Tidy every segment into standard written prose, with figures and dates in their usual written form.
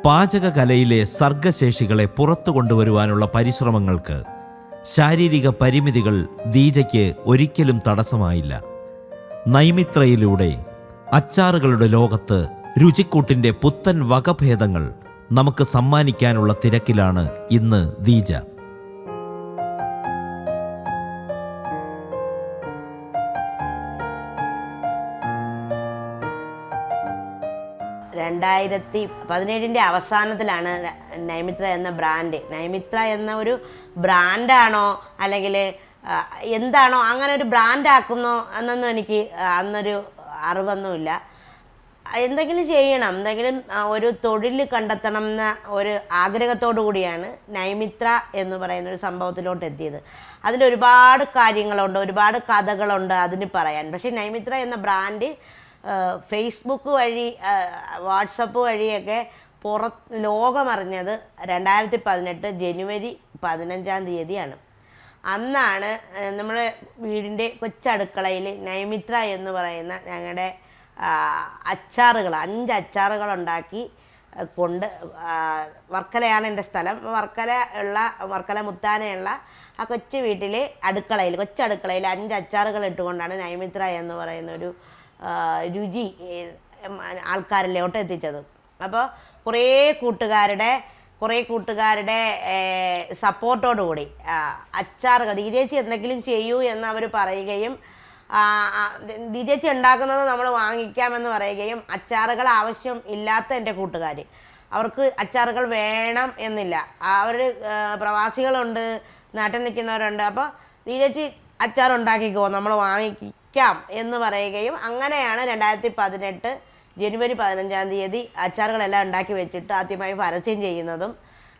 പാചകകലയിലെ സർഗശേഷികളെ പുറത്തു കൊണ്ടുവരുവാനുള്ള പരിശ്രമങ്ങൾക്ക് ശാരീരിക പരിമിതികൾ ദീജയ്ക്ക് ഒരിക്കലും തടസ്സമായില്ല. നൈമിത്രയിലൂടെ അച്ചാറുകളുടെ ലോകത്ത് രുചിക്കൂട്ടിൻ്റെ പുത്തൻ വകഭേദങ്ങൾ നമുക്ക് സമ്മാനിക്കാനുള്ള തിരക്കിലാണ് ഇന്ന് ദീജ. രണ്ടായിരത്തി 2017 അവസാനത്തിലാണ് നൈമിത്ര എന്ന ബ്രാൻഡ്, നൈമിത്ര എന്ന ഒരു ബ്രാൻഡാണോ അല്ലെങ്കിൽ എന്താണോ അങ്ങനെ ഒരു ബ്രാൻഡാക്കുന്നോ എന്നൊന്നും എനിക്ക് അന്നൊരു അറിവൊന്നുമില്ല. എന്തെങ്കിലും ചെയ്യണം, എന്തെങ്കിലും ഒരു തൊഴിൽ കണ്ടെത്തണം എന്ന ഒരു ആഗ്രഹത്തോടു കൂടിയാണ് നൈമിത്ര എന്ന് പറയുന്ന ഒരു സംഭവത്തിലോട്ട് എത്തിയത്. അതിലൊരുപാട് കാര്യങ്ങളുണ്ട്, ഒരുപാട് കഥകളുണ്ട് അതിന് പറയാൻ. പക്ഷേ നൈമിത്ര എന്ന ബ്രാൻഡ് ഫേസ്ബുക്ക് വഴി വാട്സപ്പ് വഴിയൊക്കെ ലോകമറിഞ്ഞത് 2018 ജനുവരി 15 അന്നാണ് നമ്മുടെ വീടിൻ്റെ കൊച്ചടുക്കളയിൽ നൈമിത്ര എന്ന് പറയുന്ന ഞങ്ങളുടെ അച്ചാറുകൾ 5 അച്ചാറുകൾ ഉണ്ടാക്കി കൊണ്ട്, വർക്കലയാണ് എൻ്റെ സ്ഥലം, വർക്കല മുത്താനയുള്ള ആ കൊച്ചു വീട്ടിലെ കൊച്ചടുക്കളയിൽ 5 അച്ചാറുകൾ ഇട്ടുകൊണ്ടാണ് നൈമിത്ര എന്ന് പറയുന്നൊരു രുചി ആൾക്കാരിലോട്ട് എത്തിച്ചത്. അപ്പോൾ കുറേ കൂട്ടുകാരുടെ സപ്പോർട്ടോടുകൂടി അച്ചാറുകൾ ദീജേച്ചി എന്തെങ്കിലും ചെയ്യൂ എന്ന് അവർ പറയുകയും ദീജേച്ചി ഉണ്ടാക്കുന്നത് നമ്മൾ വാങ്ങിക്കാമെന്ന് പറയുകയും അച്ചാറുകൾ ആവശ്യം ഇല്ലാത്ത എൻ്റെ കൂട്ടുകാർ, അവർക്ക് അച്ചാറുകൾ വേണം എന്നില്ല, അവർ പ്രവാസികളുണ്ട്, നാട്ടിൽ നിൽക്കുന്നവരുണ്ട്, അപ്പോൾ ദീജേച്ചി അച്ചാർ ഉണ്ടാക്കിക്കോ നമ്മൾ വാങ്ങിക്കാം എന്ന് പറയുകയും അങ്ങനെയാണ് 2018 ജനുവരി 15 അച്ചാറുകളെല്ലാം ഉണ്ടാക്കി വെച്ചിട്ട് ആദ്യമായി പരസ്യം ചെയ്യുന്നതും.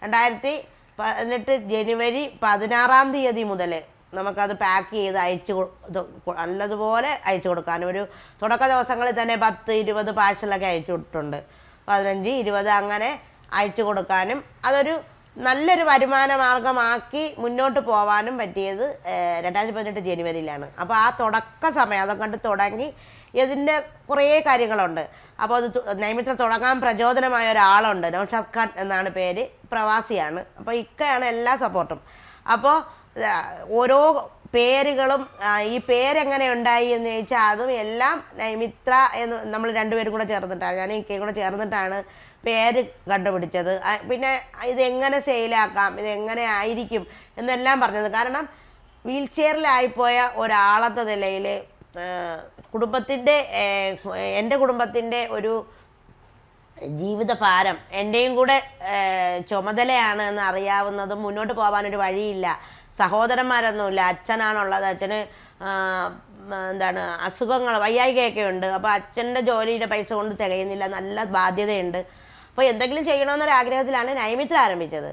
2018 ജനുവരി 16 മുതൽ നമുക്കത് പാക്ക് ചെയ്ത് നല്ലതുപോലെ അയച്ചു കൊടുക്കാനും, ഒരു തുടക്ക ദിവസങ്ങളിൽ തന്നെ 10-20 പാഴ്സലൊക്കെ അയച്ചു വിട്ടിട്ടുണ്ട്. 15-20 അങ്ങനെ അയച്ചു കൊടുക്കാനും അതൊരു നല്ലൊരു വരുമാന മാർഗമാക്കി മുന്നോട്ട് പോകാനും പറ്റിയത് 2018 ജനുവരിയിലാണ്. അപ്പോൾ ആ തുടക്ക സമയം അതൊക്കെ കണ്ട് തുടങ്ങി ഇതിൻ്റെ കുറേ കാര്യങ്ങളുണ്ട്. അപ്പോൾ അത് നൈമിത്ര തുടങ്ങാൻ പ്രചോദനമായ ഒരാളുണ്ട്, നൗഷാദ് ഖാൻ എന്നാണ് പേര്, പ്രവാസിയാണ്. അപ്പോൾ ഇക്കയാണ് എല്ലാ സപ്പോർട്ടും. അപ്പോൾ ഓരോ പേരുകളും ഈ പേരെങ്ങനെ ഉണ്ടായി എന്ന് ചോദിച്ചാൽ അതും എല്ലാം നൈമിത്ര എന്ന് നമ്മൾ രണ്ടുപേരും കൂടെ ചേർന്നിട്ടാണ്, ഞാൻ ഇക്കയും കൂടെ ചേർന്നിട്ടാണ് പേര് കണ്ടുപിടിച്ചത്. പിന്നെ ഇതെങ്ങനെ സെയിലാക്കാം, ഇതെങ്ങനെ ആയിരിക്കും എന്നെല്ലാം പറഞ്ഞത്. കാരണം വീൽ ചെയറിലായിപ്പോയ ഒരാളത്തെ നിലയിൽ എൻ്റെ കുടുംബത്തിൻ്റെ ഒരു ജീവിത ഭാരം എൻ്റെയും കൂടെ ചുമതലയാണ് എന്ന് അറിയാവുന്നതും, മുന്നോട്ട് പോകാനൊരു വഴിയില്ല, സഹോദരന്മാരൊന്നുമില്ല, അച്ഛനാണുള്ളത്, അച്ഛന് അസുഖങ്ങൾ വയ്യായികയൊക്കെ ഉണ്ട്, അപ്പോൾ അച്ഛൻ്റെ ജോലിയുടെ പൈസ കൊണ്ട് തികയുന്നില്ല, നല്ല ബാധ്യതയുണ്ട്. അപ്പോൾ എന്തെങ്കിലും ചെയ്യണമെന്നൊരാഗ്രഹത്തിലാണ് നൈമിത്ര ആരംഭിച്ചത്.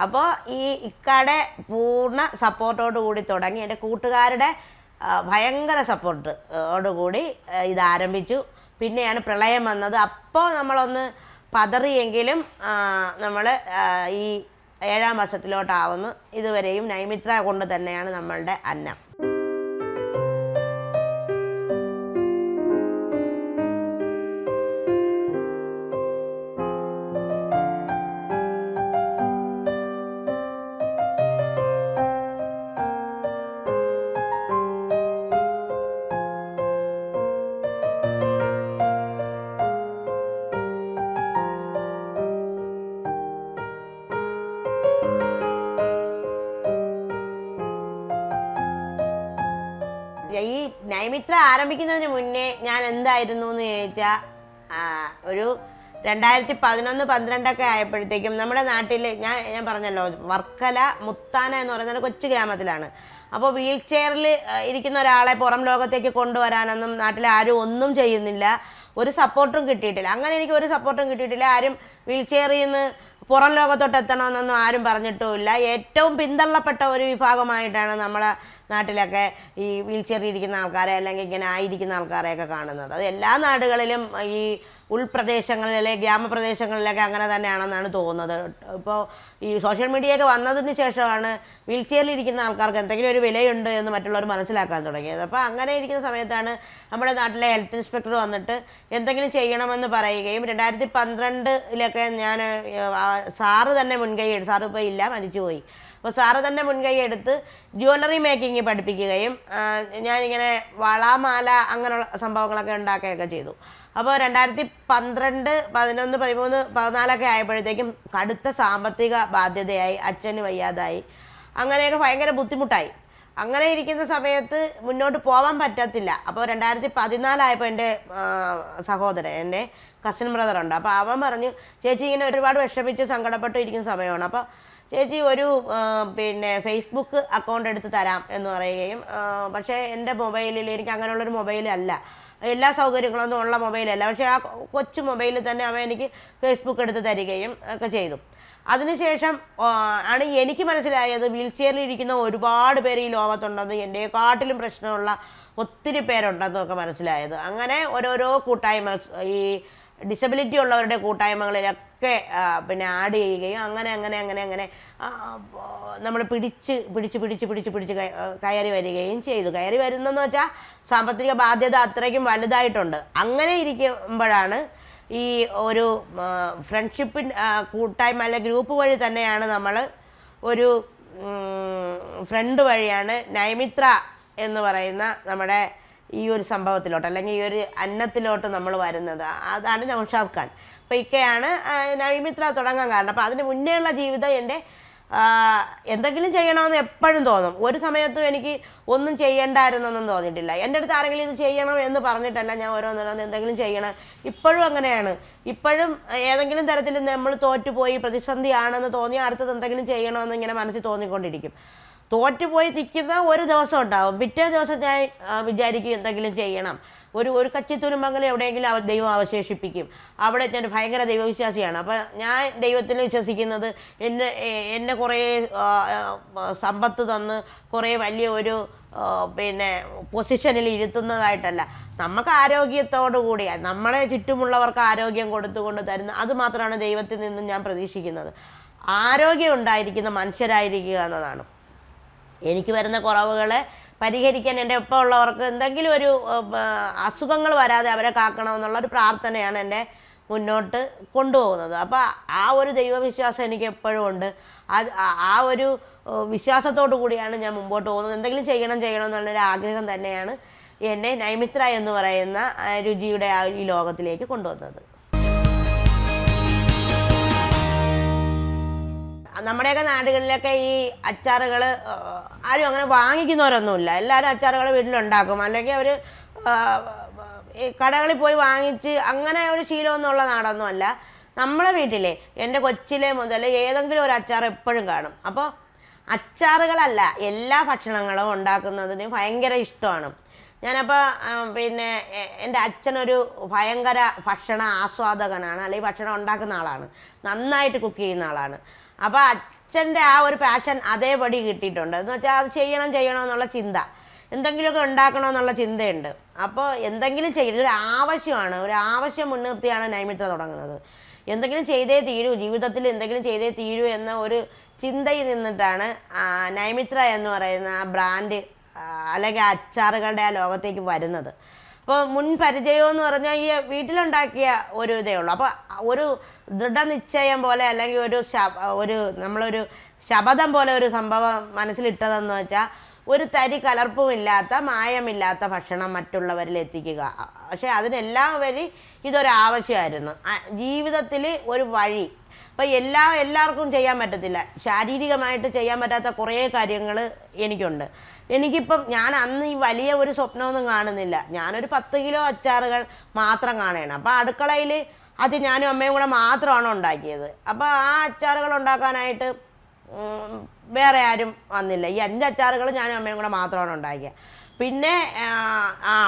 അപ്പോൾ ഈ ഇക്കയുടെ പൂർണ്ണ സപ്പോർട്ടോടുകൂടി തുടങ്ങി, എൻ്റെ കൂട്ടുകാരുടെ ഭയങ്കര സപ്പോർട്ടോടുകൂടി ഇതാരംഭിച്ചു. പിന്നെയാണ് പ്രളയം വന്നത്. അപ്പോൾ നമ്മളൊന്ന് പതറിയെങ്കിലും നമ്മൾ ഈ 7ാം വർഷത്തിലോട്ടാവുന്നു. ഇതുവരെയും നൈമിത്ര കൊണ്ട് തന്നെയാണ് നമ്മളുടെ അന്നം. ഈ നൈമിത്ര ആരംഭിക്കുന്നതിന് മുന്നേ ഞാൻ എന്തായിരുന്നു എന്ന് ചോദിച്ചാൽ, ഒരു 2011-12 ആയപ്പോഴത്തേക്കും നമ്മുടെ നാട്ടിൽ ഞാൻ പറഞ്ഞല്ലോ, വർക്കല മുത്താന എന്ന് പറയുന്ന കൊച്ചു ഗ്രാമത്തിലാണ്. അപ്പോൾ വീൽ ചെയറിൽ ഇരിക്കുന്ന ഒരാളെ പുറം ലോകത്തേക്ക് കൊണ്ടുവരാനൊന്നും നാട്ടിൽ ആരും ഒന്നും ചെയ്യുന്നില്ല, ഒരു സപ്പോർട്ടും കിട്ടിയിട്ടില്ല. അങ്ങനെ എനിക്ക് ഒരു സപ്പോർട്ടും കിട്ടിയിട്ടില്ല. ആരും വീൽ ചെയറിൽ നിന്ന് പുറം ലോകത്തോട്ട് എത്തണമെന്നൊന്നും ആരും പറഞ്ഞിട്ടുമില്ല. ഏറ്റവും പിന്തള്ളപ്പെട്ട ഒരു വിഭാഗമായിട്ടാണ് നമ്മളെ നാട്ടിലൊക്കെ ഈ വീൽ ചെയറിലിരിക്കുന്ന ആൾക്കാരെ അല്ലെങ്കിൽ ഇങ്ങനെ ആയിരിക്കുന്ന ആൾക്കാരെയൊക്കെ കാണുന്നത്. അത് എല്ലാ നാടുകളിലും ഈ ഉൾപ്രദേശങ്ങളിലെ ഗ്രാമപ്രദേശങ്ങളിലൊക്കെ അങ്ങനെ തന്നെയാണെന്നാണ് തോന്നുന്നത്. ഇപ്പോൾ ഈ സോഷ്യൽ മീഡിയയൊക്കെ വന്നതിന് ശേഷമാണ് വീൽ ചെയറിലിരിക്കുന്ന ആൾക്കാർക്ക് എന്തെങ്കിലും ഒരു വിലയുണ്ട് എന്ന് മറ്റുള്ളവർ മനസ്സിലാക്കാൻ തുടങ്ങിയത്. അപ്പോൾ അങ്ങനെ ഇരിക്കുന്ന സമയത്താണ് നമ്മുടെ നാട്ടിലെ ഹെൽത്ത് ഇൻസ്പെക്ടർ വന്നിട്ട് എന്തെങ്കിലും ചെയ്യണമെന്ന് പറയുകയും 2012 ഞാൻ സാറ് തന്നെ മുൻകൈ എടുത്ത്, സാറ് ഇപ്പോൾ ഇല്ല, മരിച്ചുപോയി. അപ്പോൾ സാറ് തന്നെ മുൻകൈ എടുത്ത് ജ്വല്ലറി മേക്കിങ് പഠിപ്പിക്കുകയും ഞാനിങ്ങനെ വളമാല അങ്ങനെയുള്ള സംഭവങ്ങളൊക്കെ ഉണ്ടാക്കുകയൊക്കെ ചെയ്തു. അപ്പോൾ 2012, 11, 13, 14 ആയപ്പോഴത്തേക്കും കടുത്ത സാമ്പത്തിക ബാധ്യതയായി, അച്ഛന് വയ്യാതായി, അങ്ങനെയൊക്കെ ഭയങ്കര ബുദ്ധിമുട്ടായി. അങ്ങനെ ഇരിക്കുന്ന സമയത്ത് മുന്നോട്ട് പോകാൻ പറ്റത്തില്ല. അപ്പോൾ 2014 ആയപ്പോൾ എൻ്റെ സഹോദരൻ, എൻ്റെ കസിൻ ബ്രദറുണ്ട്, അപ്പോൾ അവൻ പറഞ്ഞു, ചേച്ചി ഇങ്ങനെ ഒരുപാട് വിഷമിച്ച് സങ്കടപ്പെട്ട് ഇരിക്കുന്ന സമയമാണ്, അപ്പോൾ ചേച്ചി ഒരു ഫേസ്ബുക്ക് അക്കൗണ്ട് എടുത്ത് തരാം എന്ന് പറയുകയും, പക്ഷേ എൻ്റെ മൊബൈലിൽ എനിക്ക് അങ്ങനെയുള്ളൊരു മൊബൈലല്ല, എല്ലാ സൗകര്യങ്ങളൊന്നും ഉള്ള മൊബൈലല്ല, പക്ഷേ ആ കൊച്ചു മൊബൈലിൽ തന്നെ അവൻ എനിക്ക് ഫേസ്ബുക്ക് എടുത്ത് തരികയും ഒക്കെ ചെയ്തു. അതിനുശേഷം ആണ് എനിക്ക് മനസ്സിലായത് വീൽ ചെയറിലിരിക്കുന്ന ഒരുപാട് പേര് ഈ ലോകത്തുണ്ടെന്ന്, എൻ്റെക്കാട്ടിലും പ്രശ്നമുള്ള ഒത്തിരി പേരുണ്ടെന്നൊക്കെ മനസ്സിലായത്. അങ്ങനെ ഓരോരോ കൂട്ടായ്മ, ഈ ഡിസബിലിറ്റി ഉള്ളവരുടെ കൂട്ടായ്മകളിലൊക്കെ ആഡ് ചെയ്യുകയും അങ്ങനെ നമ്മൾ പിടിച്ച് കയറി വരികയും ചെയ്തു. കയറി വരുന്നെന്ന് വെച്ചാൽ സാമ്പത്തിക ബാധ്യത അത്രയ്ക്കും വലുതായിട്ടുണ്ട്. അങ്ങനെ ഇരിക്കുമ്പോഴാണ് ഈ ഒരു ഫ്രണ്ട്ഷിപ്പിൻ കൂട്ടായ്മ അല്ലെ ഗ്രൂപ്പ് വഴി തന്നെയാണ് നമ്മൾ ഒരു ഫ്രണ്ട് വഴിയാണ് നൈമിത്ര എന്ന് പറയുന്ന നമ്മുടെ ഈ ഒരു സംഭവത്തിലോട്ട് അല്ലെങ്കിൽ ഈ ഒരു അന്നത്തിലോട്ട് നമ്മൾ വരുന്നത്. അതാണ് നൗഷാദ് ഖാൻ. അപ്പോൾ ഇക്കയാണ് നൈമിത്ര തുടങ്ങാൻ കാരണം. അപ്പോൾ അതിന് മുന്നേയുള്ള ജീവിതം എൻ്റെ എന്തെങ്കിലും ചെയ്യണമെന്ന് എപ്പോഴും തോന്നും. ഒരു സമയത്തും എനിക്ക് ഒന്നും ചെയ്യണ്ടായിരുന്നൊന്നും തോന്നിയിട്ടില്ല. എൻ്റെ അടുത്ത് ആരെങ്കിലും ഇത് ചെയ്യണം എന്ന് പറഞ്ഞിട്ടല്ല ഞാൻ ഓരോന്നോരോന്ന് എന്തെങ്കിലും ചെയ്യണം. ഇപ്പോഴും അങ്ങനെയാണ്. ഇപ്പോഴും ഏതെങ്കിലും തരത്തിൽ നമ്മൾ തോറ്റുപോയി പ്രതിസന്ധിയാണെന്ന് തോന്നിയാൽ അടുത്തത് എന്തെങ്കിലും ചെയ്യണമെന്ന് ഇങ്ങനെ മനസ്സിൽ തോന്നിക്കൊണ്ടിരിക്കും. തോറ്റുപോയി നിൽക്കുന്ന ഒരു ദിവസം ഉണ്ടാവും, പിറ്റേ ദിവസം ഞാൻ വിചാരിക്കും എന്തെങ്കിലും ചെയ്യണം. ഒരു കച്ചിത്തുരുമ്പെങ്കിലും എവിടെയെങ്കിലും ദൈവം അവശേഷിപ്പിക്കും. അവിടെ ഞാൻ ഭയങ്കര ദൈവവിശ്വാസിയാണ്. അപ്പോൾ ഞാൻ ദൈവത്തിൽ വിശ്വസിക്കുന്നത് എന്നെ കുറേ സമ്പത്ത് തന്ന് കുറേ വലിയ ഒരു പൊസിഷനിൽ ഇരുത്തുന്നതായിട്ടല്ല, നമുക്ക് ആരോഗ്യത്തോടു കൂടി നമ്മളെ ചുറ്റുമുള്ളവർക്ക് ആരോഗ്യം കൊടുത്തുകൊണ്ട് തരുന്ന അത് മാത്രമാണ് ദൈവത്തിൽ നിന്നും ഞാൻ പ്രതീക്ഷിക്കുന്നത്. ആരോഗ്യം ഉണ്ടായിരിക്കുന്ന മനുഷ്യരായിരിക്കുക എന്നതാണ്. എനിക്ക് വരുന്ന കുറവുകളെ പരിഹരിക്കാൻ എൻ്റെ ഒപ്പം ഉള്ളവർക്ക് എന്തെങ്കിലും ഒരു അസുഖങ്ങൾ വരാതെ അവരെ കാക്കണമെന്നുള്ളൊരു പ്രാർത്ഥനയാണ് എന്നെ മുന്നോട്ട് കൊണ്ടുപോകുന്നത്. അപ്പോൾ ആ ഒരു ദൈവവിശ്വാസം എനിക്ക് എപ്പോഴും ഉണ്ട്. ആ ഒരു വിശ്വാസത്തോടു കൂടിയാണ് ഞാൻ മുമ്പോട്ട് പോകുന്നത്. എന്തെങ്കിലും ചെയ്യണം എന്നുള്ളൊരു ആഗ്രഹം തന്നെയാണ് എന്നെ നൈമിത്ര എന്ന് പറയുന്ന രുചിയുടെ ഈ ലോകത്തിലേക്ക് കൊണ്ടുവന്നത്. നമ്മുടെയൊക്കെ നാടുകളിലൊക്കെ ഈ അച്ചാറുകൾ ആരും അങ്ങനെ വാങ്ങിക്കുന്നവരൊന്നുമില്ല. എല്ലാവരും അച്ചാറുകൾ വീട്ടിലുണ്ടാക്കും, അല്ലെങ്കിൽ അവർ കടകളിൽ പോയി വാങ്ങിച്ച് അങ്ങനെ ഒരു ശീലമൊന്നുമുള്ള നാടൊന്നുമല്ല നമ്മളെ വീട്ടിലെ. എൻ്റെ കൊച്ചിലെ മുതൽ ഏതെങ്കിലും ഒരു അച്ചാർ എപ്പോഴും കാണും. അപ്പോൾ അച്ചാറുകളല്ല, എല്ലാ ഭക്ഷണങ്ങളും ഉണ്ടാക്കുന്നതിന് ഭയങ്കര ഇഷ്ടമാണ്. ഞാനപ്പോൾ എൻ്റെ അച്ഛനൊരു ഭയങ്കര ഭക്ഷണ ആസ്വാദകനാണ്, അല്ലെങ്കിൽ ഭക്ഷണം ഉണ്ടാക്കുന്ന ആളാണ്, നന്നായിട്ട് കുക്ക് ചെയ്യുന്ന ആളാണ്. അപ്പോൾ അച്ഛൻ്റെ ആ ഒരു പാഷൻ അതേപടി കിട്ടിയിട്ടുണ്ട്. എന്ന് വെച്ചാൽ അത് ചെയ്യണമെന്നുള്ള ചിന്ത, എന്തെങ്കിലുമൊക്കെ ഉണ്ടാക്കണമെന്നുള്ള ചിന്തയുണ്ട്. അപ്പോൾ എന്തെങ്കിലും ചെയ്യണം, ഒരു ആവശ്യമാണ്, ഒരു ആവശ്യം മുൻനിർത്തിയാണ് നൈമിത്ര തുടങ്ങുന്നത്. എന്തെങ്കിലും ചെയ്തേ തീരൂ, ജീവിതത്തിൽ എന്തെങ്കിലും ചെയ്തേ തീരൂ എന്ന ഒരു ചിന്തയിൽ നിന്നിട്ടാണ് നൈമിത്ര എന്ന് പറയുന്ന ആ ബ്രാൻഡ് അല്ലെങ്കിൽ അച്ചാറുകളുടെ ആ ലോകത്തേക്ക് വരുന്നത്. അപ്പോൾ മുൻ പരിചയമെന്ന് പറഞ്ഞാൽ ഈ വീട്ടിലുണ്ടാക്കിയ ഒരു ഇതേ ഉള്ളൂ. അപ്പോൾ ഒരു ദൃഢനിശ്ചയം പോലെ അല്ലെങ്കിൽ ഒരു നമ്മളൊരു ശപഥം പോലെ ഒരു സംഭവം മനസ്സിലിട്ടതെന്ന് വെച്ചാൽ ഒരു തരി കലർപ്പുമില്ലാത്ത മായമില്ലാത്ത ഭക്ഷണം മറ്റുള്ളവരിൽ എത്തിക്കുക. പക്ഷേ അതിനെല്ലാം വഴി ഇതൊരാവശ്യമായിരുന്നു, ജീവിതത്തിൽ ഒരു വഴി. അപ്പോൾ എല്ലാവർക്കും ചെയ്യാൻ പറ്റത്തില്ല, ശാരീരികമായിട്ട് ചെയ്യാൻ പറ്റാത്ത കുറേ കാര്യങ്ങൾ എനിക്കുണ്ട്. എനിക്കിപ്പം ഞാൻ അന്ന് ഈ വലിയ ഒരു സ്വപ്നമൊന്നും കാണുന്നില്ല. ഞാനൊരു 10 കിലോ അച്ചാറുകൾ മാത്രം കാണുകയാണ്. അപ്പോൾ അടുക്കളയിൽ അത് ഞാനും അമ്മയും കൂടെ മാത്രമാണ് ഉണ്ടാക്കിയത്. അപ്പോൾ ആ അച്ചാറുകൾ ഉണ്ടാക്കാനായിട്ട് വേറെ ആരും വന്നില്ല. ഈ 5 അച്ചാറുകൾ ഞാനും അമ്മയും കൂടെ മാത്രമാണ് ഉണ്ടാക്കിയത്. പിന്നെ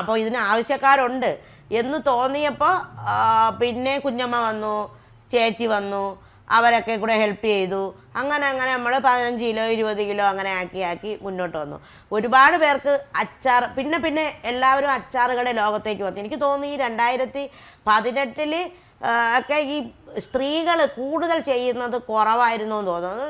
അപ്പോൾ ഇതിന് ആവശ്യക്കാരുണ്ട് എന്ന് തോന്നിയപ്പോൾ പിന്നെ കുഞ്ഞമ്മ വന്നു, ചേച്ചി വന്നു. അവരൊക്കെ കൂടെ ഹെൽപ്പ് ചെയ്തു. അങ്ങനെ നമ്മൾ 15 കിലോ 20 കിലോ അങ്ങനെ ആക്കി മുന്നോട്ട് വന്നു. ഒരുപാട് പേർക്ക് അച്ചാർ പിന്നെ എല്ലാവരും അച്ചാറുകളുടെ ലോകത്തേക്ക് വന്നു. എനിക്ക് തോന്നുന്നു ഈ 2018 ഒക്കെ ഈ സ്ത്രീകൾ കൂടുതൽ ചെയ്യുന്നത് കുറവായിരുന്നു എന്ന് തോന്നുന്നു.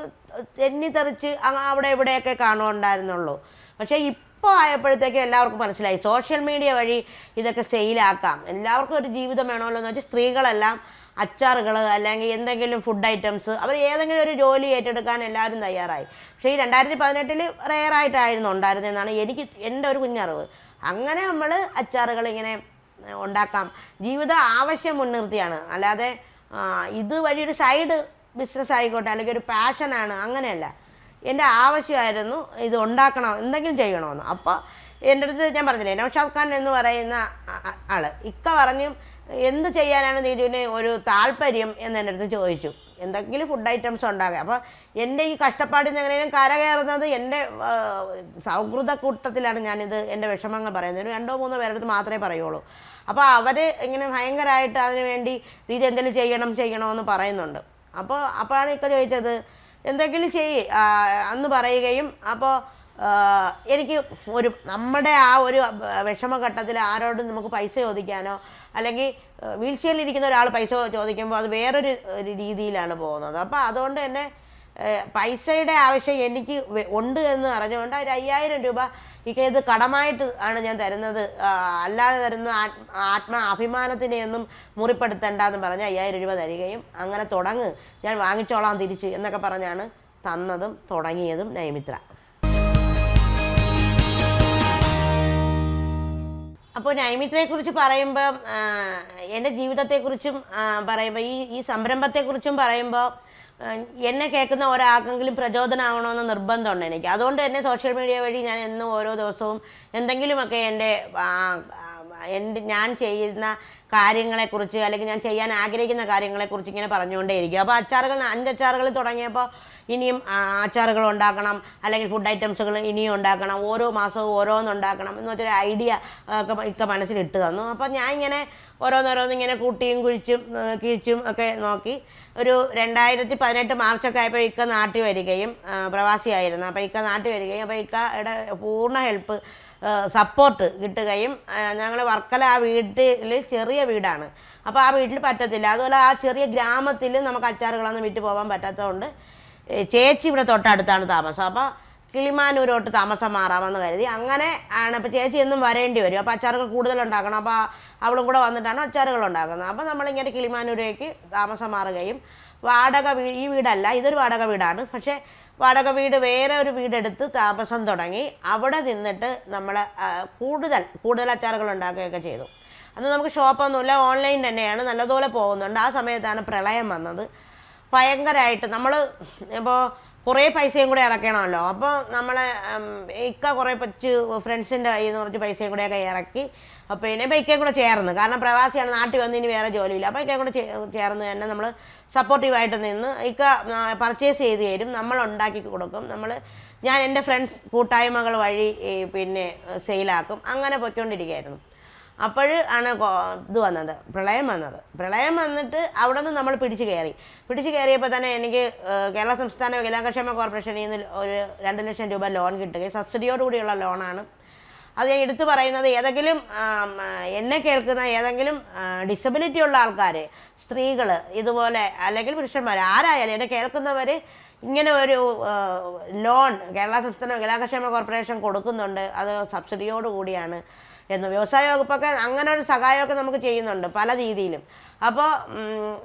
എണ്ണിത്തെറിച്ച് അവിടെ ഇവിടെയൊക്കെ കാണുന്നുണ്ടായിരുന്നുള്ളൂ. പക്ഷേ ഇപ്പോൾ ആയപ്പോഴത്തേക്കും എല്ലാവർക്കും മനസ്സിലായി സോഷ്യൽ മീഡിയ വഴി ഇതൊക്കെ സെയിലാക്കാം, എല്ലാവർക്കും ഒരു ജീവിതം വേണമല്ലോ എന്ന് വെച്ചാൽ സ്ത്രീകളെല്ലാം അച്ചാറുകൾ അല്ലെങ്കിൽ എന്തെങ്കിലും ഫുഡ് ഐറ്റംസ് അവർ ഏതെങ്കിലും ഒരു ജോലി ഏറ്റെടുക്കാൻ എല്ലാവരും തയ്യാറായി. പക്ഷേ ഈ 2018 റെയറായിട്ടായിരുന്നു ഉണ്ടായിരുന്നതെന്നാണ് എൻ്റെ ഒരു കുഞ്ഞറിവ്. അങ്ങനെ നമ്മൾ അച്ചാറുകൾ ഇങ്ങനെ ഉണ്ടാക്കാം, ജീവിത ആവശ്യം മുൻനിർത്തിയാണ്, അല്ലാതെ ഇതുവഴി ഒരു സൈഡ് ബിസിനസ് ആയിക്കോട്ടെ അല്ലെങ്കിൽ ഒരു പാഷനാണ് അങ്ങനെയല്ല. എൻ്റെ ആവശ്യമായിരുന്നു ഇത് ഉണ്ടാക്കണം, എന്തെങ്കിലും ചെയ്യണമെന്ന്. അപ്പോൾ എൻ്റെ അടുത്ത് ഞാൻ പറഞ്ഞില്ലേ നൗഷാദ് ഖാൻ എന്ന് പറയുന്ന ആൾ ഇക്ക പറഞ്ഞു എന്ത് ചെയ്യാനാണ് നീജുവിന് ഒരു താല്പര്യം എന്ന് എൻ്റെ അടുത്ത് ചോദിച്ചു. എന്തെങ്കിലും ഫുഡ് ഐറ്റംസ് ഉണ്ടാകുക. അപ്പോൾ എൻ്റെ ഈ കഷ്ടപ്പാടിൽ നിന്ന് എങ്ങനെയും കരകയറുന്നത് എൻ്റെ സൗഹൃദ കൂട്ടത്തിലാണ് ഞാനിത് എൻ്റെ വിഷമങ്ങൾ പറയുന്നത്. ഒരു 2-3 പേരുടെ അടുത്ത് മാത്രമേ പറയുള്ളൂ. അപ്പോൾ അവർ ഇങ്ങനെ ഭയങ്കരമായിട്ട് അതിന് വേണ്ടി നീജു എന്തെങ്കിലും ചെയ്യണമെന്ന് പറയുന്നുണ്ട്. അപ്പോഴാണ് ഇക്ക ചോദിച്ചത് എന്തെങ്കിലും അന്ന് പറയുകയും അപ്പോൾ എനിക്ക് നമ്മുടെ ആ ഒരു വിഷമഘട്ടത്തിൽ ആരോടും നമുക്ക് പൈസ ചോദിക്കാനോ അല്ലെങ്കിൽ വീൽ ചെയറിലിരിക്കുന്ന ഒരാൾ പൈസ ചോദിക്കുമ്പോൾ അത് വേറൊരു രീതിയിലാണ് പോകുന്നത്. അപ്പോൾ അതുകൊണ്ട് തന്നെ പൈസയുടെ ആവശ്യം എനിക്ക് ഉണ്ട് എന്ന് അറിഞ്ഞുകൊണ്ട് ഒരു 5000 രൂപ ഇത് കടമായിട്ട് ആണ് ഞാൻ തരുന്നത്, അല്ലാതെ തരുന്ന അഭിമാനത്തിനെയൊന്നും മുറിപ്പെടുത്തണ്ടെന്ന് പറഞ്ഞ് 5000 രൂപ തരികയും അങ്ങനെ ഞാൻ വാങ്ങിച്ചോളാം തിരിച്ച് എന്നൊക്കെ പറഞ്ഞാണ് തന്നതും തുടങ്ങിയതും നൈമിത്ര. അപ്പോൾ നൈമിത്രയെക്കുറിച്ച് പറയുമ്പോൾ എൻ്റെ ജീവിതത്തെക്കുറിച്ചും പറയുമ്പോൾ ഈ സംരംഭത്തെക്കുറിച്ചും പറയുമ്പോൾ എന്നെ കേൾക്കുന്ന ഒരാൾക്കെങ്കിലും പ്രചോദനമാകണമെന്ന് നിർബന്ധമുണ്ട് എനിക്ക്. അതുകൊണ്ട് തന്നെ സോഷ്യൽ മീഡിയ വഴി ഞാൻ എന്നും ഓരോ ദിവസവും എന്തെങ്കിലുമൊക്കെ ഞാൻ ചെയ്യുന്ന കാര്യങ്ങളെക്കുറിച്ച് അല്ലെങ്കിൽ ഞാൻ ചെയ്യാൻ ആഗ്രഹിക്കുന്ന കാര്യങ്ങളെക്കുറിച്ച് ഇങ്ങനെ പറഞ്ഞുകൊണ്ടേയിരിക്കും. അപ്പോൾ 5 അച്ചാറുകൾ തുടങ്ങിയപ്പോൾ ഇനിയും അച്ചാറുകൾ ഉണ്ടാക്കണം അല്ലെങ്കിൽ ഫുഡ് ഐറ്റംസുകൾ ഇനിയും ഉണ്ടാക്കണം, ഓരോ മാസവും ഓരോന്നുണ്ടാക്കണം എന്ന് വെച്ചൊരു ഐഡിയ ഒക്കെ മനസ്സിലിട്ട് തന്നു. അപ്പോൾ ഞാൻ ഇങ്ങനെ ഓരോന്നിങ്ങനെ കൂട്ടിയും കിഴിച്ചും ഒക്കെ നോക്കി ഒരു 2018 മാർച്ചൊക്കെ ആയപ്പോൾ ഇക്ക നാട്ടിൽ വരികയും പ്രവാസിയായിരുന്നു. അപ്പോൾ ഇക്ക നാട്ടിൽ വരികയും അപ്പോൾ ഇക്കയുടെ പൂർണ്ണ ഹെൽപ്പ് സപ്പോർട്ട് കിട്ടുകയും ഞങ്ങൾ വർക്കല ആ വീട്ടിൽ ചെറിയ വീടാണ്. അപ്പോൾ ആ വീട്ടിൽ പറ്റത്തില്ല. അതുപോലെ ആ ചെറിയ ഗ്രാമത്തിൽ നമുക്ക് അച്ചാറുകളൊന്നും വിറ്റ് പോകാൻ പറ്റാത്തതുകൊണ്ട് ചേച്ചി ഇവിടെ തൊട്ടടുത്താണ് താമസം. അപ്പോൾ കിളിമാനൂരോട്ട് താമസം മാറാമെന്ന് കരുതി. അങ്ങനെ ആണ്. അപ്പോൾ ചേച്ചി എന്നും വരേണ്ടി വരും. അപ്പോൾ അച്ചാറുകൾ കൂടുതലുണ്ടാക്കണം. അപ്പോൾ അവളും കൂടെ വന്നിട്ടാണ് അച്ചാറുകൾ ഉണ്ടാക്കുന്നത്. അപ്പോൾ നമ്മളിങ്ങനെ കിളിമാനൂരേക്ക് താമസം മാറുകയും ഈ വീടല്ല, ഇതൊരു വാടക വീടാണ്. പക്ഷേ വാടക വീട് വേറെ ഒരു വീടെടുത്ത് താമസം തുടങ്ങി. അവിടെ നിന്നിട്ട് നമ്മൾ കൂടുതൽ അച്ചാറുകൾ ഉണ്ടാക്കുകയൊക്കെ ചെയ്തു. അന്ന് നമുക്ക് ഷോപ്പൊന്നുമില്ല, ഓൺലൈൻ തന്നെയാണ്, നല്ലതുപോലെ പോകുന്നുണ്ട്. ആ സമയത്താണ് പ്രളയം വന്നത്. ഭയങ്കരമായിട്ട് നമ്മൾ ഇപ്പോൾ കുറേ പൈസയും കൂടെ ഇറക്കണമല്ലോ. അപ്പോൾ നമ്മൾ ഇക്ക കുറേ ഫ്രണ്ട്സിൻ്റെ കയ്യിൽ നിന്ന് കുറച്ച് പൈസയും കൂടെയൊക്കെ ഇറക്കി. പിന്നെ ഇപ്പോൾ ഇക്കയും കൂടെ ചേർന്ന്, കാരണം പ്രവാസിയാണ്, നാട്ടിൽ വന്ന് ഇനി വേറെ ജോലിയില്ല. അപ്പോൾ ഇക്കയും കൂടെ ചേർന്ന് തന്നെ നമ്മൾ സപ്പോർട്ടീവായിട്ട് നിന്ന് ഇക്ക പർച്ചേസ് ചെയ്ത് തരും, നമ്മൾ ഉണ്ടാക്കി കൊടുക്കും. ഞാൻ എൻ്റെ ഫ്രണ്ട്സ് കൂട്ടായ്മകൾ വഴി പിന്നെ സെയിലാക്കും. അങ്ങനെ പൊയ്ക്കൊണ്ടിരിക്കുകയായിരുന്നു. ആണ് പ്രളയം വന്നിട്ട് അവിടെ നിന്ന് നമ്മൾ പിടിച്ചു കയറിയപ്പോൾ തന്നെ എനിക്ക് കേരള സംസ്ഥാന വികലാംഗക്ഷേമ കോർപ്പറേഷനിൽ നിന്ന് ഒരു 2 ലക്ഷം രൂപ ലോൺ കിട്ടുകയും സബ്സിഡിയോടുകൂടിയുള്ള ലോണാണ്. അത് ഞാൻ എടുത്തു പറയുന്നത് ഏതെങ്കിലും എന്നെ കേൾക്കുന്ന ഏതെങ്കിലും ഡിസബിലിറ്റി ഉള്ള ആൾക്കാർ, സ്ത്രീകൾ ഇതുപോലെ അല്ലെങ്കിൽ പുരുഷന്മാർ ആരായാലും എന്നെ കേൾക്കുന്നവർ ഇങ്ങനെ ഒരു ലോൺ കേരള സംസ്ഥാന വികലാംഗക്ഷേമ കോർപ്പറേഷൻ കൊടുക്കുന്നുണ്ട്. അത് സബ്സിഡിയോടുകൂടിയാണ് എന്ന് വ്യവസായ വകുപ്പൊക്കെ അങ്ങനെ ഒരു സഹായമൊക്കെ നമുക്ക് ചെയ്യുന്നുണ്ട് പല രീതിയിലും. അപ്പോൾ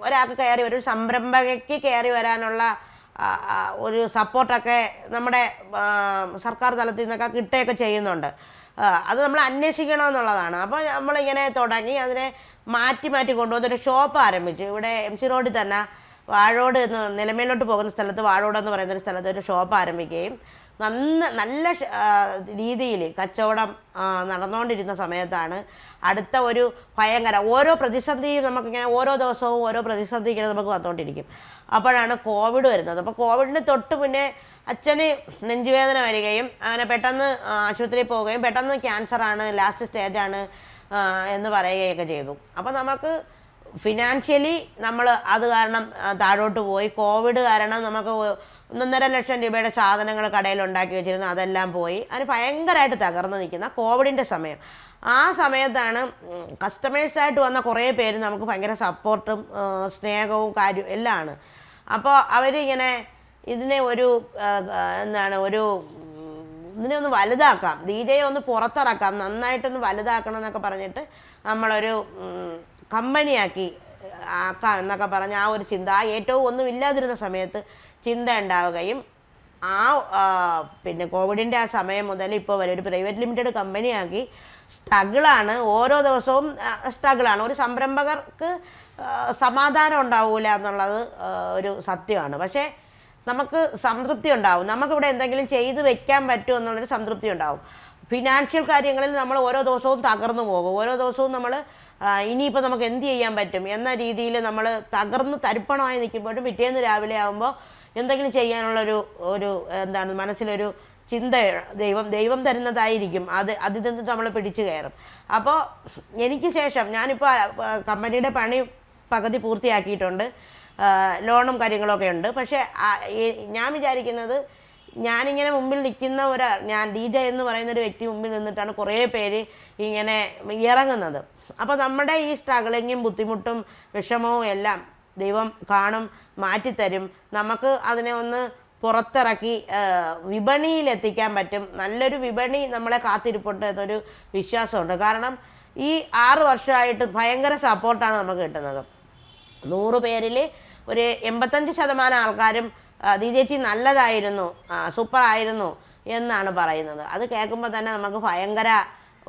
ഒരാൾക്ക് ഒരു സംരംഭകയ്ക്ക് കയറി വരാനുള്ള ഒരു സപ്പോർട്ടൊക്കെ നമ്മുടെ സർക്കാർ തലത്തിൽ നിന്നൊക്കെ കിട്ടുകയൊക്കെ ചെയ്യുന്നുണ്ട്. അത് നമ്മൾ അന്വേഷിക്കണമെന്നുള്ളതാണ്. അപ്പോൾ നമ്മളിങ്ങനെ തുടങ്ങി അതിനെ മാറ്റി കൊണ്ടുവന്നൊരു ഷോപ്പ് ആരംഭിച്ചു. ഇവിടെ MC റോഡിൽ തന്നെ വാഴോട് നിലമേലോട്ട് പോകുന്ന സ്ഥലത്ത് വാഴോട് എന്ന് പറയുന്നൊരു സ്ഥലത്ത് ഒരു ഷോപ്പ് ആരംഭിക്കുകയും നല്ല രീതിയിൽ കച്ചവടം നടന്നുകൊണ്ടിരുന്ന സമയത്താണ് അടുത്ത ഒരു ഓരോ പ്രതിസന്ധിയും നമുക്കിങ്ങനെ ഓരോ ദിവസവും ഓരോ പ്രതിസന്ധി ഇങ്ങനെ നമുക്ക് വന്നുകൊണ്ടിരിക്കും. അപ്പോഴാണ് കോവിഡ് വരുന്നത്. അപ്പോൾ കോവിഡിന് തൊട്ട് മുന്നേ അച്ഛന് നെഞ്ചുവേദന വരികയും അങ്ങനെ പെട്ടെന്ന് ആശുപത്രിയിൽ പോവുകയും പെട്ടെന്ന് ക്യാൻസറാണ്, ലാസ്റ്റ് സ്റ്റേജാണ് എന്ന് പറയുകയൊക്കെ ചെയ്തു. അപ്പോൾ നമുക്ക് ഫിനാൻഷ്യലി നമ്മൾ അത് കാരണം താഴോട്ട് പോയി. കോവിഡ് കാരണം നമുക്ക് 1.5 ലക്ഷം രൂപയുടെ സാധനങ്ങൾ കടയിൽ ഉണ്ടാക്കി വെച്ചിരുന്നു, അതെല്ലാം പോയി. അതിന് ഭയങ്കരമായിട്ട് തകർന്നു നിൽക്കുന്ന കോവിഡിൻ്റെ സമയം. ആ സമയത്താണ് കസ്റ്റമേഴ്സായിട്ട് വന്ന കുറേ പേര് നമുക്ക് ഭയങ്കര സപ്പോർട്ടും സ്നേഹവും കാര്യവും എല്ലാം ആണ്. അപ്പോൾ അവരിങ്ങനെ ഇതിനെ ഇതിനെ ഒന്ന് വലുതാക്കാം, DJയെ ഒന്ന് പുറത്തിറക്കാം, നന്നായിട്ടൊന്ന് വലുതാക്കണം എന്നൊക്കെ പറഞ്ഞിട്ട് നമ്മളൊരു കമ്പനിയാക്കി ആക്കാം എന്നൊക്കെ പറഞ്ഞ് ആ ഒരു ചിന്ത, ഏറ്റവും ഒന്നും ഇല്ലാതിരുന്ന സമയത്ത് ചിന്ത ഉണ്ടാവുകയും പിന്നെ കോവിഡിൻ്റെ ആ സമയം മുതൽ ഇപ്പോൾ വരെ ഒരു പ്രൈവറ്റ് ലിമിറ്റഡ് കമ്പനിയാക്കി സ്ട്രഗിളാണ്. ഓരോ ദിവസവും സ്ട്രഗിളാണ്. ഒരു സംരംഭകർക്ക് സമാധാനം ഉണ്ടാവില്ല എന്നുള്ളത് ഒരു സത്യമാണ്. പക്ഷേ നമുക്ക് സംതൃപ്തി ഉണ്ടാവും, നമുക്കിവിടെ എന്തെങ്കിലും ചെയ്ത് വെക്കാൻ പറ്റുമോ എന്നുള്ളൊരു സംതൃപ്തി ഉണ്ടാവും. ഫിനാൻഷ്യൽ കാര്യങ്ങളിൽ നമ്മൾ ഓരോ ദിവസവും തകർന്നു പോകും. ഓരോ ദിവസവും നമ്മൾ ഇനിയിപ്പോൾ നമുക്ക് എന്ത് ചെയ്യാൻ പറ്റും എന്ന രീതിയിൽ നമ്മൾ തകർന്ന് തരിപ്പണമായി നിൽക്കുമ്പോഴും പിറ്റേന്ന് രാവിലെ ആകുമ്പോൾ എന്തെങ്കിലും ചെയ്യാനുള്ളൊരു മനസ്സിലൊരു ചിന്ത ദൈവം തരുന്നതായിരിക്കും. അതിൽ നിന്ന് നമ്മൾ പിടിച്ചു കയറും. അപ്പോൾ എനിക്ക് ശേഷം ഞാനിപ്പോൾ കമ്പനിയുടെ പണി പകുതി പൂർത്തിയാക്കിയിട്ടുണ്ട്, ലോണും കാര്യങ്ങളൊക്കെ ഉണ്ട്. പക്ഷേ ഞാൻ വിചാരിക്കുന്നത്, ഞാനിങ്ങനെ മുമ്പിൽ നിൽക്കുന്ന ഞാൻ DJ എന്ന് പറയുന്ന ഒരു വ്യക്തി മുമ്പിൽ നിന്നിട്ടാണ് കുറേ പേര് ഇങ്ങനെ ഇറങ്ങുന്നത്. അപ്പോൾ നമ്മുടെ ഈ സ്ട്രഗിളിങ്ങും ബുദ്ധിമുട്ടും വിഷമവും എല്ലാം ദൈവം കാണും, മാറ്റിത്തരും. നമുക്ക് അതിനെ ഒന്ന് പുറത്തിറക്കി വിപണിയിലെത്തിക്കാൻ പറ്റും. നല്ലൊരു വിപണി നമ്മളെ കാത്തിരിപ്പുണ്ട് എന്നൊരു വിശ്വാസമുണ്ട്. കാരണം ഈ 6 വർഷമായിട്ട് ഭയങ്കര സപ്പോർട്ടാണ് നമുക്ക് കിട്ടുന്നത്. 100 പേരിൽ ഒരു 85% ആൾക്കാരും DJച്ചി നല്ലതായിരുന്നു, സൂപ്പറായിരുന്നു എന്നാണ് പറയുന്നത്. അത് കേൾക്കുമ്പോൾ തന്നെ നമുക്ക് ഭയങ്കര